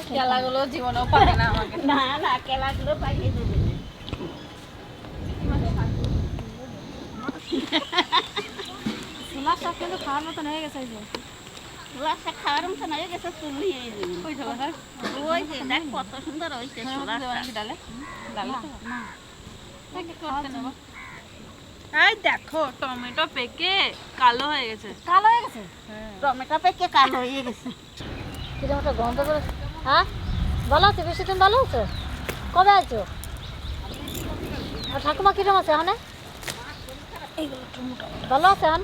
কেলাগুলো জীবনেও পাবে না আমাকে। না না কেলাগুলো পাইয়ে দেবে। ছোলার শাক কিন্তু খাওয়ার মতন হয়ে গেছে। ছোলার শাক খাওয়ার মতন হয়ে গেছে, তুললি এই যে। ওই যে দেখ কত সুন্দর হয়েছে ছোলার শাক। ডালে ডালে না করতে নেব। এই দেখো টমেটো পেকে কালো হয়ে গেছে। কালো হয়ে গেছে? টমেটো পেকে কালো হয়ে গেছে। কিরকম একটা গন্ধ করে। হ্যাঁ ভালো আছে? বেশি দিন ভালো আছে? কবে আছো? আর ঠাকুমা কিরকম আছে এখানে? ভালো আছে এখন?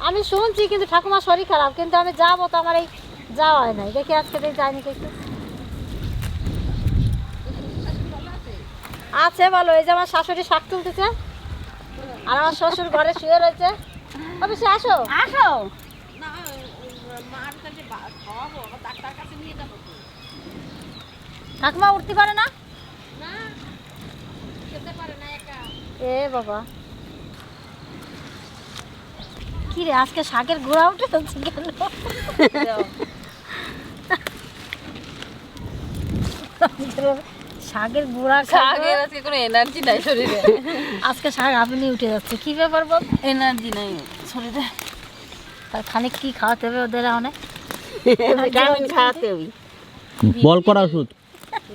আমি শুনছি কিন্তু ঠাকুমার শরীর খারাপ, কিন্তু আমি যাবো তো আমার এই যাওয়া হয় নাই। দেখি আজকে দেখি যাইনি একটু। আছে ভালো। এই যে আমার শাশুড়ি শাক তুলতেছে আর আমার শ্বশুর ঘরে শুয়ে রয়েছে। অবশ্যই আসো আসো। ঠাকুমা উঠতে পারে না? এ বাবা কি রে আজকে শাকের গোড়া উঠে যাচ্ছে কেন? শাকের গোড়া শাকের আজকে কোনো এনার্জি নাই শরীরে। আজকে শাক আপনি উঠে যাচ্ছে, কি ব্যাপার বল? এনার্জি নাই শরীরে। তার খানিক কি খাওয়াতে হবে ওদের অনেক? ভিটামিন খাওয়াতে হবে। বল করা ওষুধ।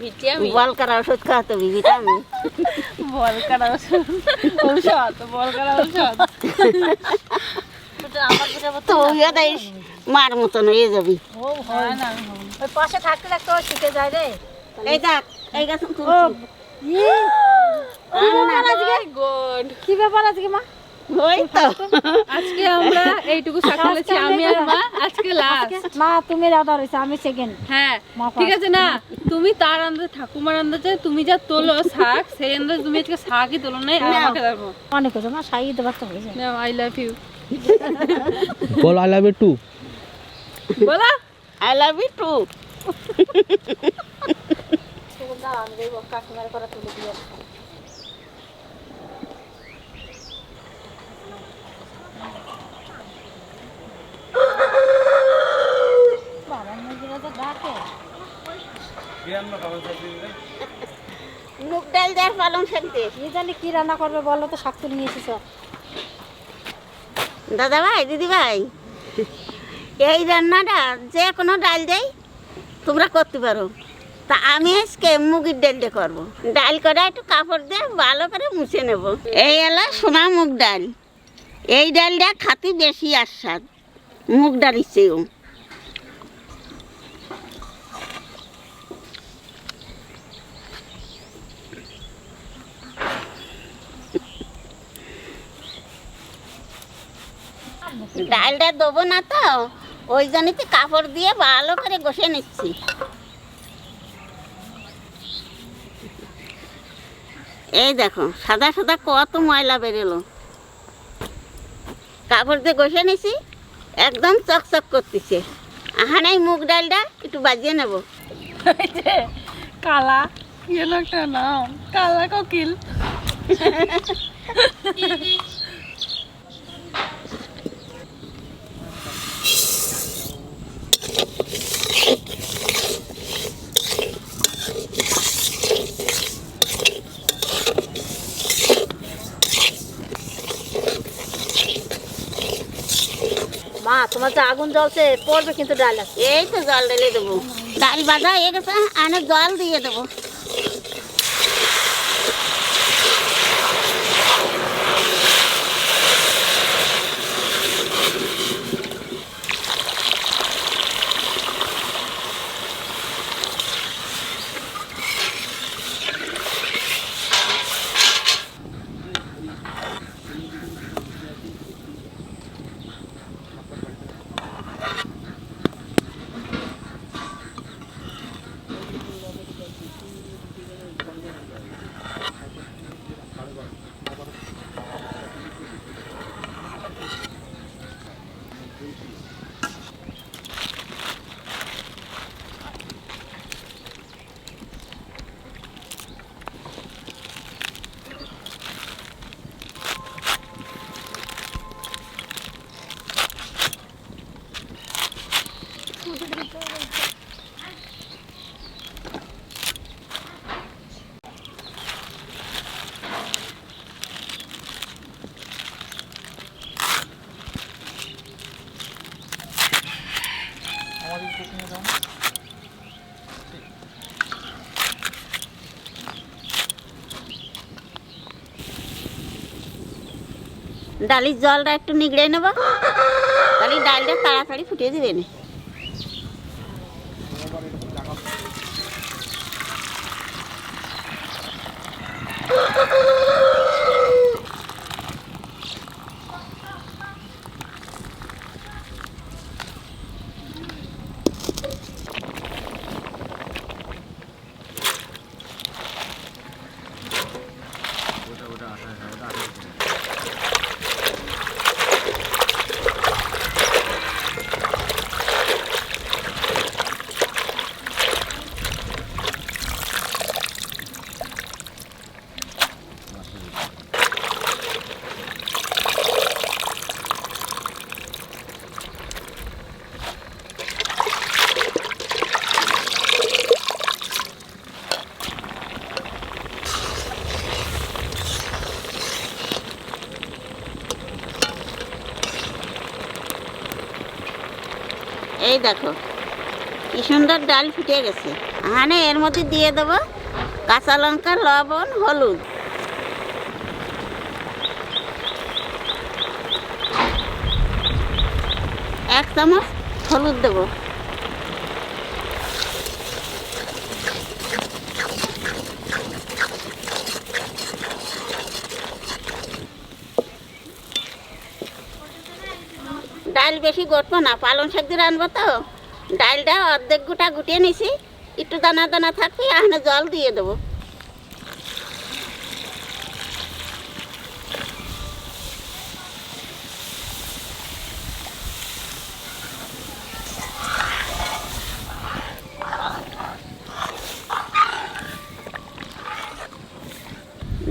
ভিটামিন বল করা ওষুধ খাওয়াতে হবে, ভিটামিন। বল করা ঔষধ। বল করা ঔষধ। আমার যেটা তো ওইও দেয় মার মতন হয়ে যাবি। ও হয় না, ওই পাশে থাকতে থাকতে ও শিখে যায় রে। এই দেখ এই গাছ কি ব্যাপার আজকে? কি ব্যাপার আজকে মা? ওই তো আজকে আমরা এইটুকু শাক তুলেছি আমি আর মা। আজকে লাস্ট। মা তুমি দাদা রয়েছে, আমি সেকেন্ড। হ্যাঁ ঠিক আছে না, তুমি তার আন্দাজে ঠাকুমার আন্দাজে তুমি যা তোলো শাক, সেই আন্দাজে তুমি আজকে শাকই তোলো নাই। আর আমাকে দেখো অনেক হয়েছে মা, সাই দেবার তো হয়েছে। আই লাভ ইউ বল আই লাভ ইউ টু। বলো আই লাভ ইউ টু। আমি দেখবো কাকিমার করা তুলে দিয়ে আসবো। মুগ ডাল দেওয়ার পালং শাক দে। কি জানি কি রান্না করবে বলো তো, শাক তুলে নিয়েছি সব। দাদা ভাই দিদি ভাই, এই রান্নাটা যে কোনো ডাল দেই তোমরা করতে পারো। তা আমি আজকে মুগের ডালটা করবো। ডাল করা একটু কাপড় দিয়ে ভালো করে মুছে নেব। এই এলো সোনা মুগ ডাল। এই ডালটা খাতে বেশি আস্বাদ মুগ ডালের চেয়েও। ডালটা দেবো না তো, ওই জন্যই কাপড় দিয়ে ভালো করে ঘষে নিচ্ছি। এই দেখো সাদা সাদা কত ময়লা বেরোলো। কাপড় দিয়ে ঘষে নিছি, একদম চকচক করতেছে। আহানাই মুগ ডালটা একটু বাজিয়ে নেব। কালা কি হলো একটা নাম, কালা কোকিল। মা তোমার যে আগুন জ্বলছে পড়বে কিন্তু ডাল আছে। এই তো জল ঢেলে দেবো। ডাল বাঁধা হয়ে গেছে, আনে জল দিয়ে দেবো। ডালির জলটা একটু নিগড়ে নেব, তাহলে ডালটা তাড়াতাড়ি ফুটিয়ে দিবে না। এই দেখো কি সুন্দর ডাল ফুটে গেছে। এখানে এর মধ্যে দিয়ে দেবো কাঁচা লঙ্কা, লবণ, হলুদ। এক চামচ হলুদ দেবো। ডাল বেশি গটবো না, পালং শাক দিয়ে রানবো তো। ডালটা অর্ধেক গোটা গুটিয়ে নিছি, একটু দানা দানা থাকবে, এখানে জল দিয়ে দেবো।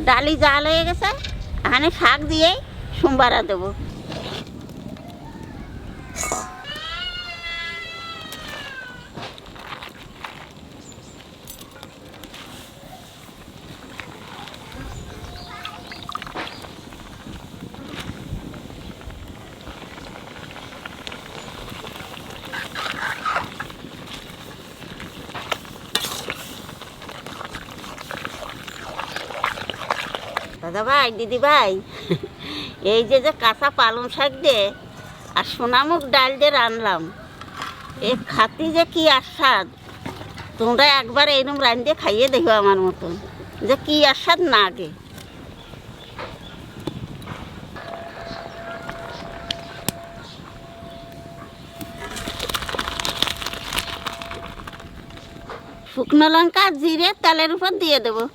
ডালি জাল হয়ে গেছে, এখানে শাক দিয়ে সোমবারা দেবো। দাদা ভাই, দিদি ভাই, এই যে কাঁচা পালং শাক দিয়ে আর সোনামুখ ডাল দিয়ে রানলাম, এ খাতি যে কি আস্বাদ। তোমরা একবার এইরকম রান্ধে খাইয়ে দেখো আমার মতন, যে কি আস্বাদ না আগে। শুকনো লঙ্কা জিরে তেলের উপর দিয়ে দেবো।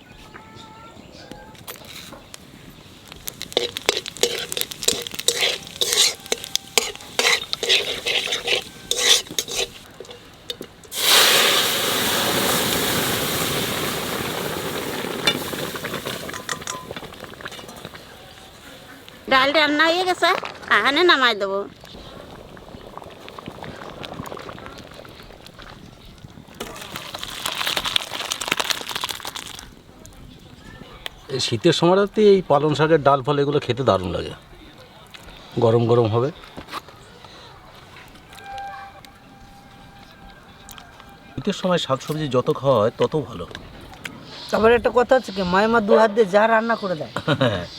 ডাল রান্না হয়ে গেছে, এখানে নামাই দেবো। এই শীতের সময়টাতে এই পালং শাকের ডাল ফল এগুলো খেতে দারুণ লাগে, গরম গরম হবে। শীতের সময় শাকসবজি যত খাওয়া হয় তত ভালো। তারপর একটা কথা হচ্ছে কি, মায়ের মা দু হাত দিয়ে যা রান্না করে দেয়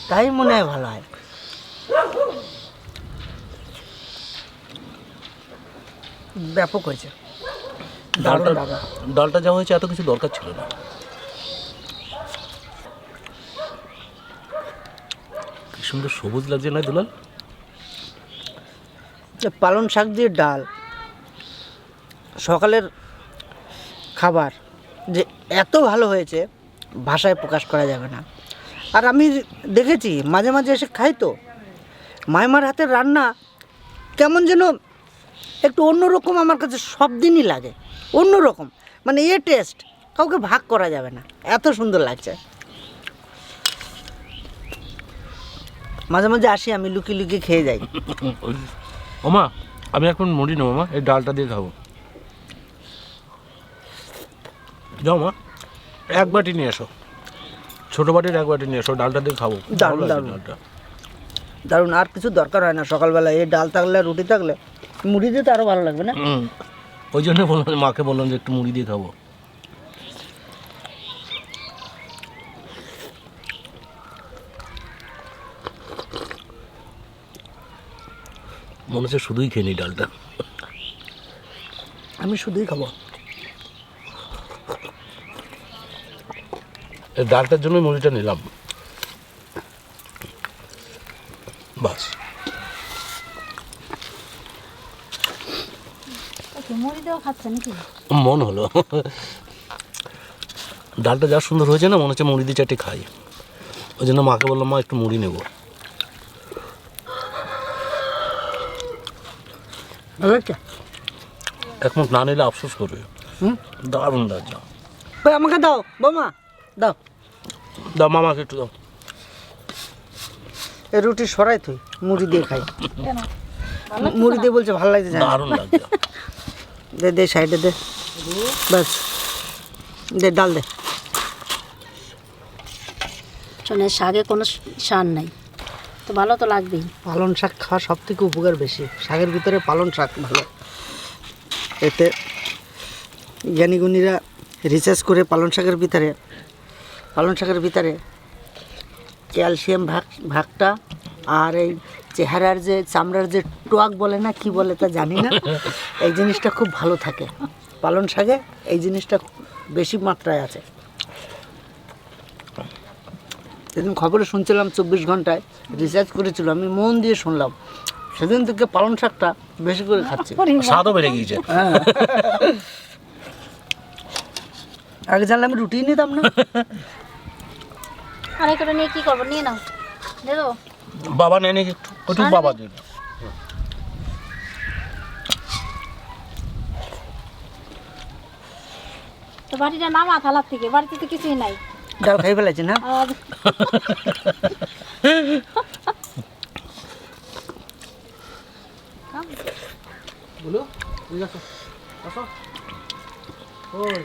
তাই মনে হয় ভালো হয়। ব্যাপক হয়েছে ডালটা দারুণ দারুণ। ডালটা যা হয়েছে এত কিছু দরকার ছিল না। কি সুন্দর সবুজ লাগছে না দুলাল? পালং শাক দিয়ে ডাল সকালের খাবার যে এত ভালো হয়েছে ভাষায় প্রকাশ করা যাবে না। আর আমি দেখেছি মাঝে মাঝে এসে খাই, তো মায়েমার হাতের রান্না কেমন যেন একটু অন্যরকম আমার কাছে সব দিনই লাগে, অন্যরকম। মানে এ টেস্ট কাউকে ভাগ করা যাবে না, এত সুন্দর লাগছে। মাঝে মাঝে আসি, আমি লুকিয়ে লুকিয়ে খেয়ে যাই। ওমা, আমি এখন মুড়ি নেবো মা, এই ডালটা দিয়ে খাবো। যাও মা, এক বাটি নিয়ে এসো, ছোটো বাটির এক বাটি নিয়ে এসো, ডালটা দিয়ে খাবো। দারুণ, ভালো লাগছে দারুণ। ডালটা। দারুণ, আর কিছু দরকার হয় না সকালবেলা। এই ডাল থাকলে, রুটি থাকলে, মুড়ি দিয়ে তো আরও ভালো লাগবে না? ওই জন্য বললাম, মাকে বললাম যে একটু মুড়ি দিয়ে খাবো। মনে হচ্ছে শুধুই খেয়ে নি ডালটা। আমি শুধুই খাবো। এই ডালটার জন্য মুড়িটা নিলাম, বাস। মুড়ি দেওয়া খাচ্ছে নাকি? মন হলো, ডালটা যা সুন্দর হয়েছে না, মনে হচ্ছে মুড়ি দিয়ে চারটে খাই। ওই জন্য মাকে বললাম, মা একটু মুড়ি নেবো। এক মুখ না নিলে আফসোস করবে। দারুণ লাগছে। ভাই আমাকে দাও, বৌমা দাও। দাও মামাকে একটু দাও। এই রুটি সরাই তুই, মুড়ি দিয়ে খাই। কেন? মুড়ি দিয়ে বলছে ভালো লাগছে। দারুণ লাগছে। দে দে, সাইডে দে, বাস দে, ডাল দে। শোনে, শাকে কোনো সার নাই, তো ভালো তো লাগবেই। পালং শাক খাওয়া সব থেকে উপকার বেশি। শাকের ভিতরে পালং শাক ভালো। এতে জ্ঞানীগুণীরা রিসার্চ করে পালং শাকের ভিতরে ক্যালসিয়াম ভাগটা আর এই চেহারার যে চামড়ার যে টোয়াক বলে না, কি বলে তা জানি না, এই জিনিসটা খুব ভালো থাকে পালং শাকে। এই জিনিসটা বেশি মাত্রায় আছে। সেদিন খবরে শুনছিলাম 24 ঘন্টায় রিসার্চ করেছিল, আমি মন দিয়ে শুনলাম। সেদিন থেকে পালং শাকটা বেশি করে খাচ্ছি। স্বাদও বেড়ে গিয়েছে। আগে জানলে আমি রুটি নিতাম না। আর একটা নিয়ে কি করবো? নিয়ে নাও, দিয়ে দেবো। বাবা নেই নাকি একটু, ওটু বাবা দিন। তো বাড়িটা নামা থালার থেকে, বাড়িতে তো কিছুই নাই। ডাল খাই ফেলেছি না? আর বলো ঠিক আছে, আসো। ওই